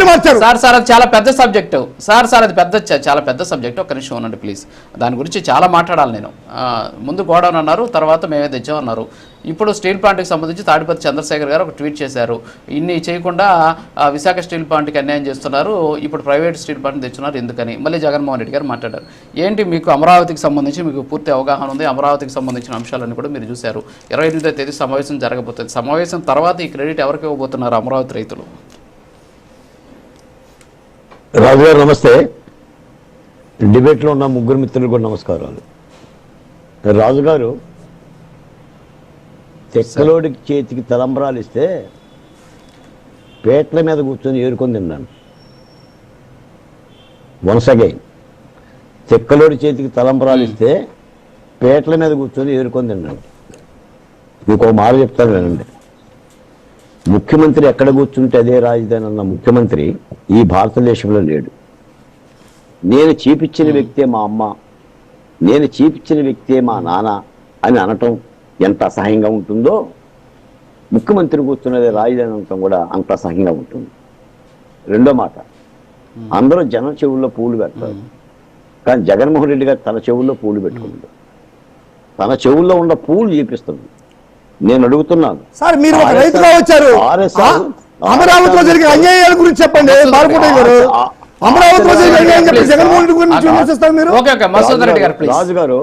మార్చారు. సార్ అది చాలా పెద్ద సబ్జెక్ట్ సార్ అది చాలా పెద్ద సబ్జెక్ట్. ఒక్క నిమిషం ఉండండి ప్లీజ్. దాని గురించి చాలా మాట్లాడాలి నేను. ముందు గోడౌన్ అన్నారు, తర్వాత మేమే తెచ్చామన్నారు. ఇప్పుడు స్టీల్ ప్లాంట్కి సంబంధించి తాడిపత్రి చంద్రశేఖర్ గారు ఒక ట్వీట్ చేశారు. ఇన్ని చేయకుండా విశాఖ స్టీల్ ప్లాంట్కి అన్యాయం చేస్తున్నారు, ఇప్పుడు ప్రైవేట్ స్టీల్ ప్లాంట్ తెచ్చున్నారు ఎందుకని మళ్ళీ జగన్మోహన్ రెడ్డి గారు మాట్లాడారు. ఏంటి మీకు అమరావతికి సంబంధించి మీకు పూర్తి అవగాహన ఉంది, అమరావతికి సంబంధించిన అంశాలన్నీ కూడా మీరు చూశారు. 28వ తేదీ సమావేశం జరగబోతుంది. సమావేశం తర్వాత ఈ క్రెడిట్ ఎవరికి ఇవ్వబోతున్నారు అమరావతి రైతులు? రాజు గారు నమస్తే. డిబేట్లో ఉన్న ముగ్గురు మిత్రులు కూడా నమస్కారాలు. రాజుగారు చెక్కలోడికి చేతికి తలంబరాలు ఇస్తే పేట్ల మీద కూర్చొని ఏరుకొని తిన్నాను. వన్స్ అగైన్, చెక్కలోడి చేతికి తలంబరాలు ఇస్తే పేట్ల మీద కూర్చొని ఏరుకొని తిన్నాను. మీకు ఒక మాట చెప్తాను వినండి. ముఖ్యమంత్రి ఎక్కడ కూర్చుంటే అదే రాజధాని అన్న ముఖ్యమంత్రి ఈ భారతదేశంలో లేడు. నేను చీపిచ్చిన వ్యక్తే మా అమ్మ, నేను చీపిచ్చిన వ్యక్తే మా నాన్న అని అనటం ఎంత అసహ్యంగా ఉంటుందో, ముఖ్యమంత్రి కూర్చున్నది రాజధాని అంతం కూడా అంత అసహ్యంగా ఉంటుంది. రెండో మాట, అందరూ జనం చెవుల్లో పూలు పెడతారు, కానీ జగన్మోహన్ రెడ్డి గారు తన చెవుల్లో పూలు పెట్టుకుంటారు. తన చెవుల్లో ఉన్న పూలు చూపిస్తుంది. నేను అడుగుతున్నాను సార్, మీరు ఒక రైతుగా వచ్చారు, అమరావతిలో జరిగే అన్యాయాల గురించి చెప్పండి. బాలకోటయ్య గారు, అమరావతిలో జరిగే అన్యాయం చెప్పి జగన్మోహన్ రెడ్డి గురించి విమర్శిస్తారు మీరు. రాజు గారు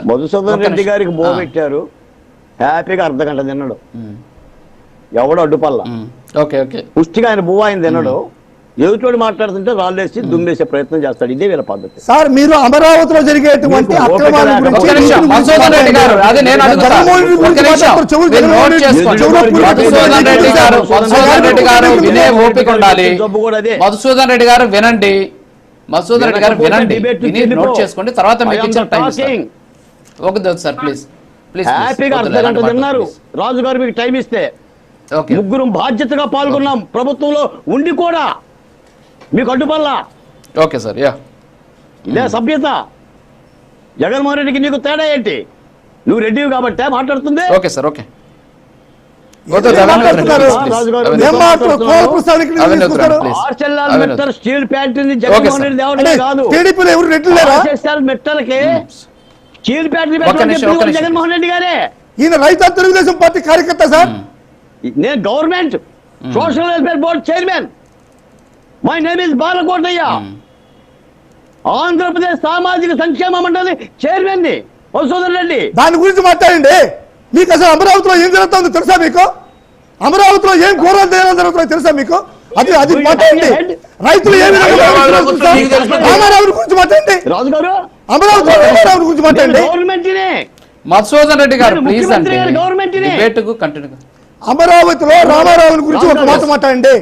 మధుసూదన్ రెడ్డి గారికి బో పెట్టారు, హ్యాపీగా అర్ధగంట తిన్నాడు, ఎవడో అడ్డుపల్ల. పుష్టిగా ఆయన బువ్వ ఆయన తినడు, ఎదుటోడు మాట్లాడుతుంటే రాళ్ళేసి దుమ్మేసే ప్రయత్నం చేస్తాడు. ఇదే వీళ్ళ పద్ధతి. సార్, మీరు అమరావతిలో జరిగేటువంటి అక్రమాల గురించి మధుసూదన్ రెడ్డి గారు వినండి. మధుసూదన్ రెడ్డి గారు వినండి, నోట్ చేసుకోండి, తర్వాత మీకు ఇచ్చిన టైం సార్. Please please. హ్యాపీగా అర్ధగంట తిన్నారు రాజు గారు మీకు టైం ఇస్తే. ముగ్గురు బాధ్యతగా పాల్గొన్నాం ప్రభుత్వంలో ఉండి కూడా మీకు అడ్డుపల్లా. ఓకే సార్, యా, ఇదే సభ్యత. జగన్మోహన్ రెడ్డికి నీకు తేడా ఏంటి? నువ్వు రెడ్డివి కాబట్టి మాట్లాడుతుంది. Okay sir, okay. Steel factory Jaganmohan Reddy దేవడే కాదు, మెట్టలకి స్టీల్ ఫ్యాక్టరీ జగన్మోహన్ రెడ్డి గారే. ఈయన రైతు తెలుగుదేశం పార్టీ కార్యకర్త సార్. నేను government social welfare board chairman. My name is Balakotaiah. Andhra Pradesh సామాజిక సంక్షేమ మండలి చైర్మన్ ని మధుసూదన్ రెడ్డి. దాని గురించి మాట్లాడండి. మీకు అసలు అమరావతిలో ఏం జరుగుతుందో తెలుసా? మీకు అమరావతిలో ఏం ఘోరాలు జరుగుతుందో తెలుసా మీకు? అది మాట్లాడండి. రైతులు ఏ విధంగా రామారావు గురించి మాట్లాడండి. రాజు గారు, అమరావతిలో రామారావు గురించి మాట్లాడండి. గవర్నమెంట్ మధుసూదన్ రెడ్డి గారు ప్లీజ్ అండి, డిబేట్కు కంటిన్యూ. అమరావతిలో రామారావు గురించి ఒక మాట మాట్లాడండి.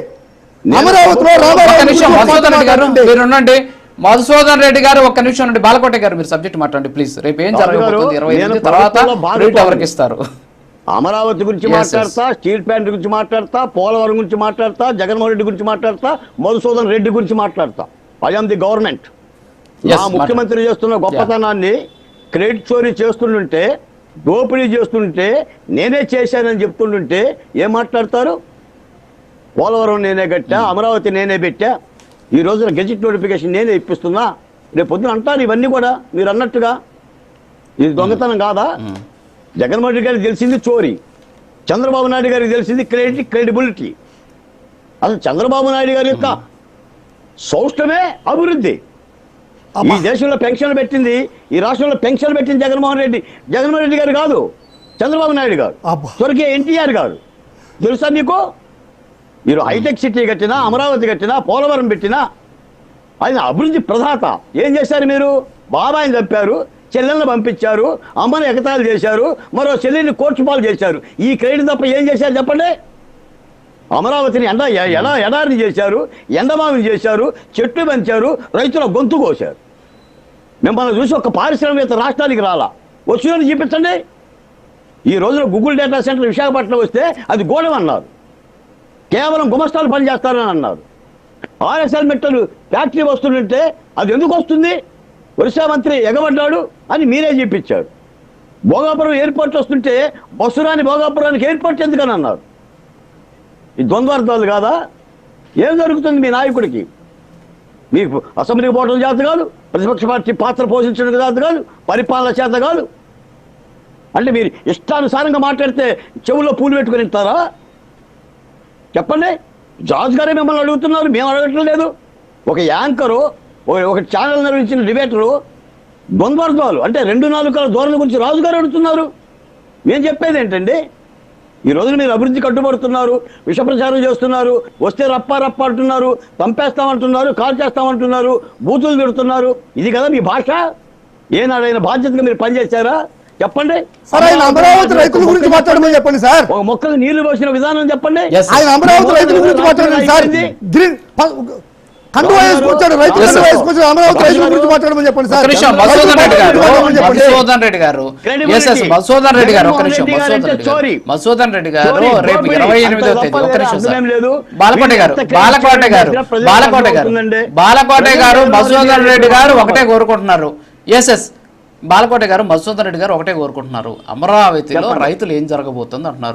అమరావతిలో మధుసూదన్ రెడ్డి గారు మీరు ఉండండి. మధుసూదన్ రెడ్డి గారు ఒక్క నిమిషం నుండి. బాలకోట గారు మీరు సబ్జెక్ట్ మాట్లాడండి ప్లీజ్. రేపు ఏం జరగబోతుంది 28 తర్వాత ఎవరికి ఇస్తారు? అమరావతి గురించి మాట్లాడతా, స్టీల్ ప్లాంట్ గురించి మాట్లాడతా, పోలవరం గురించి మాట్లాడతా, జగన్మోహన్ రెడ్డి గురించి మాట్లాడతా, మధుసూదన్ రెడ్డి గురించి మాట్లాడతా. I am the government. నా ముఖ్యమంత్రి చేస్తున్న గొప్పతనాన్ని క్రెడిట్ చోరీ చేస్తుంటే, దోపిడీ చేస్తుంటే, నేనే చేశానని చెప్తుంటే ఏం మాట్లాడతారు? పోలవరం నేనే కట్టా, అమరావతి నేనే పెట్టా, ఈ రోజున గెజిట్ నోటిఫికేషన్ నేనే ఇప్పిస్తున్నా, రేపు పొద్దున అంటారు ఇవన్నీ కూడా మీరు అన్నట్టుగా. ఇది దొంగతనం కాదా? జగన్మోహన్ రెడ్డి గారికి తెలిసింది చోరీ, చంద్రబాబు నాయుడు గారికి తెలిసింది క్రెడిబిలిటీ. అసలు చంద్రబాబు నాయుడు గారి యొక్క సౌష్టమే అభివృద్ధి. ఈ దేశంలో పెన్షన్లు పెట్టింది, ఈ రాష్ట్రంలో పెన్షన్లు పెట్టింది జగన్మోహన్ రెడ్డి గారు కాదు, చంద్రబాబు నాయుడు గారు, స్వర్గీయ ఎన్టీఆర్ గారు. తెలుసా నీకు? మీరు హైటెక్ సిటీ కట్టినా, అమరావతి కట్టినా, పోలవరం పెట్టినా ఆయన అభివృద్ధి ప్రదాత. ఏం చేశారు మీరు? బాబాయిని చంపారు, చెల్లెలను పంపించారు, అమ్మని ఎగతాళి చేశారు, మరో చెల్లెల్ని కోర్టుపాలు చేశారు. ఈ క్రెడిట్ తప్ప ఏం చేశారు చెప్పండి? అమరావతిని ఎడారిని చేశారు, ఎండమావిని చేశారు, చెట్లు పెంచారు, రైతుల గొంతు కోశారు. మిమ్మల్ని చూసి ఒక పారిశ్రామిక రాష్ట్రానికి రాలా, వచ్చినని చూపించండి. ఈ రోజున గూగుల్ డేటా సెంటర్ విశాఖపట్నం వస్తే అది గోడం అన్నారు, కేవలం గుమస్తాలు పనిచేస్తారని అన్నారు. ఆర్ఎస్ఎల్ మెట్టలు ఫ్యాక్టరీ వస్తుంటే అది ఎందుకు వస్తుంది? ఒరిస్సా మంత్రి ఎగబడ్డాడు అని మీరే చెప్పించారు. భోగాపురం ఎయిర్పోర్ట్ వస్తుంటే బస్సురాని భోగాపురానికి ఎయిర్పోర్ట్ ఎందుకని అన్నారు. ఈ ద్వంద్వార్థాలు కాదా? ఏం జరుగుతుంది మీ నాయకుడికి? మీకు అసెంబ్లీకి పోవడం చేత కాదు, ప్రతిపక్ష పార్టీ పాత్ర పోషించడం చేత కాదు, పరిపాలన చేత కాదు. అంటే మీరు ఇష్టానుసారంగా మాట్లాడితే చెవుల్లో పూలు పెట్టుకుని ఇస్తారా? చెప్పండి. జార్జ్ గారే మిమ్మల్ని అడుగుతున్నారు, మేము అడగటం లేదు. ఒక యాంకరు, ఒక ఛానల్ నిర్వహించిన డిబేటరు ద్వంద్వార్థాలు అంటే 2 నాలుకల ధోరణి గురించి రాజు గారు అడుగుతున్నారు. నేను చెప్పేది ఏంటండి, ఈ రోజున మీరు అభివృద్ధి కట్టుబడుతున్నారు, విష ప్రచారం చేస్తున్నారు, వస్తే రప్ప రప్ప అంటున్నారు, చంపేస్తామంటున్నారు, కాల్ చేస్తామంటున్నారు, బూతులు తిడుతున్నారు. ఇది కదా మీ భాష? ఏనాడైనా బాధ్యతగా మీరు పనిచేశారా? చెప్పండి. సార్ ఆయన అమరావతి రైతుల గురించి మాట్లాడమని చెప్పండి సార్. ఒక మొక్కకు నీళ్లు పోసిన విధానం చెప్పండి. ఆయన అమరావతి రైతుల గురించి మాట్లాడండి సార్. గ్రీన్ కండువా వేసుకొచ్చాడు, రైతులు కండువా వేసుకొచ్చాడు, అమరావతి రైతుల గురించి మాట్లాడమని చెప్పండి సార్. మధుసూదన్ రెడ్డి గారు మధుసూదన్ రెడ్డి గారు రేపు 28వ తేదీ ఒక్క నిమిషం సార్. బాలకోట గారు మధుసూదన్ రెడ్డి గారు ఒకటే కోరుకుంటున్నారు. బాలకోట గారు మధుసూదన్ రెడ్డి గారు ఒకటే కోరుకుంటున్నారు, అమరావతిలో రైతులు ఏం జరగబోతుంది అంటున్నారు.